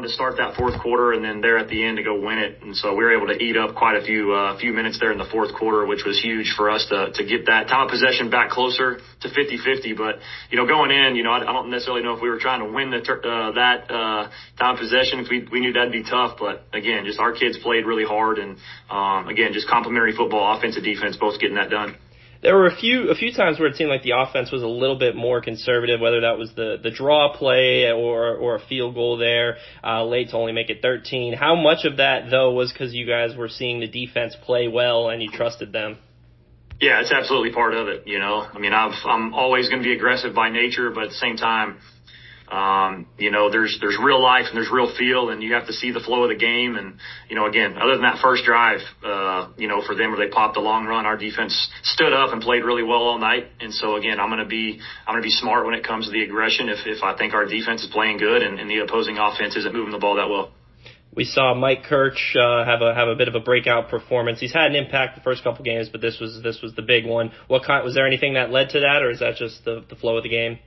to start that fourth quarter and then there at the end to go win it. And so we were able to eat up quite a few minutes there in the fourth quarter, which was huge for us to get that time of possession back closer to 50-50. But, going in, I don't necessarily know if we were trying to win that time of possession. We knew that'd be tough. But, again, just our kids played really hard. And, again, just complimentary football, offense and defense, both getting that done. There were a few times where it seemed like the offense was a little bit more conservative, whether that was the draw play or a field goal there late to only make it 13. How much of that, though, was because you guys were seeing the defense play well and you trusted them? Yeah, it's absolutely part of it, I'm always going to be aggressive by nature, but at the same time, there's real life and there's real feel, and you have to see the flow of the game. And, again, other than that first drive, for them where they popped the long run, our defense stood up and played really well all night. And so, again, I'm going to be smart when it comes to the aggression if I think our defense is playing good and the opposing offense isn't moving the ball that well. We saw Mike Kirch have a bit of a breakout performance. He's had an impact the first couple games, but this was the big one. Was there anything that led to that, or is that just the flow of the game?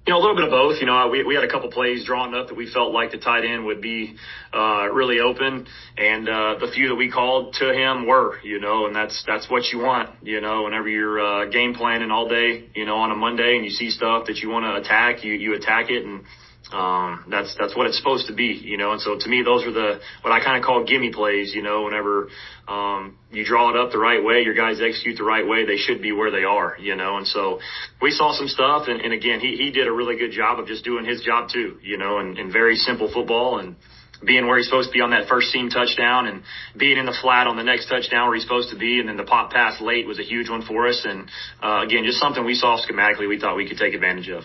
A little bit of both. We had a couple plays drawn up that we felt like the tight end would be really open, and the few that we called to him were, and that's what you want, whenever you're game planning all day, on a Monday, and you see stuff that you want to attack, you attack it, and that's what it's supposed to be, and so to me those are what I kind of call gimme plays, whenever you draw it up the right way, your guys execute the right way, they should be where they are, and so we saw some stuff, and again he did a really good job of just doing his job too, and very simple football and being where he's supposed to be on that first seam touchdown and being in the flat on the next touchdown where he's supposed to be, and then the pop pass late was a huge one for us, and again just something we saw schematically we thought we could take advantage of.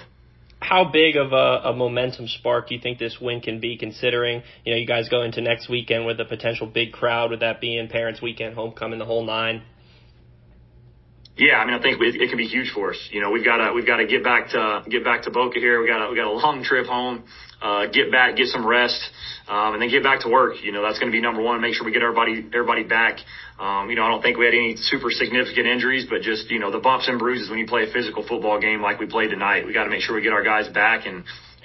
How big of a momentum spark do you think this win can be, considering, you guys go into next weekend with a potential big crowd, with that being Parents Weekend, homecoming, the whole nine? Yeah, I think it can be huge for us. We've got to get back to Boca here. We got a long trip home, get back, get some rest, and then get back to work. That's going to be number one. Make sure we get everybody back. I don't think we had any super significant injuries, but just, the bumps and bruises when you play a physical football game like we played tonight. We got to make sure we get our guys back and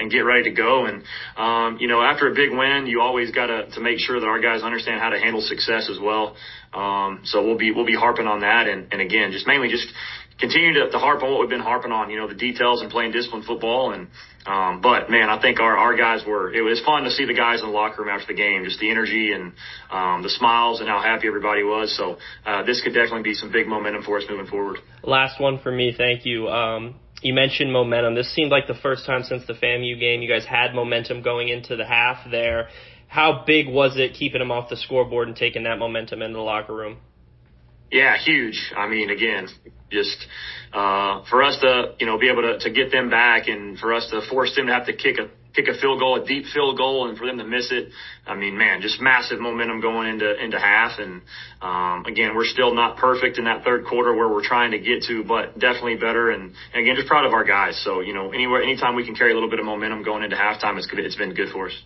get ready to go. And, after a big win, you always got to make sure that our guys understand how to handle success as well. So we'll be harping on that. And again, mainly continue to harp on what we've been harping on, the details and playing disciplined football. And, but man, I think our guys it was fun to see the guys in the locker room after the game, just the energy and, the smiles and how happy everybody was. So, this could definitely be some big momentum for us moving forward. Last one for me. Thank you. You mentioned momentum. This seemed like the first time since the FAMU game you guys had momentum going into the half there. How big was it keeping them off the scoreboard and taking that momentum into the locker room? Yeah, huge. Again, just for us to be able to get them back, and for us to force them to have to kick a field goal, a deep field goal, and for them to miss it. Just massive momentum going into half. And again, we're still not perfect in that third quarter where we're trying to get to, but definitely better. And again, just proud of our guys. So anytime we can carry a little bit of momentum going into halftime, it's been good for us.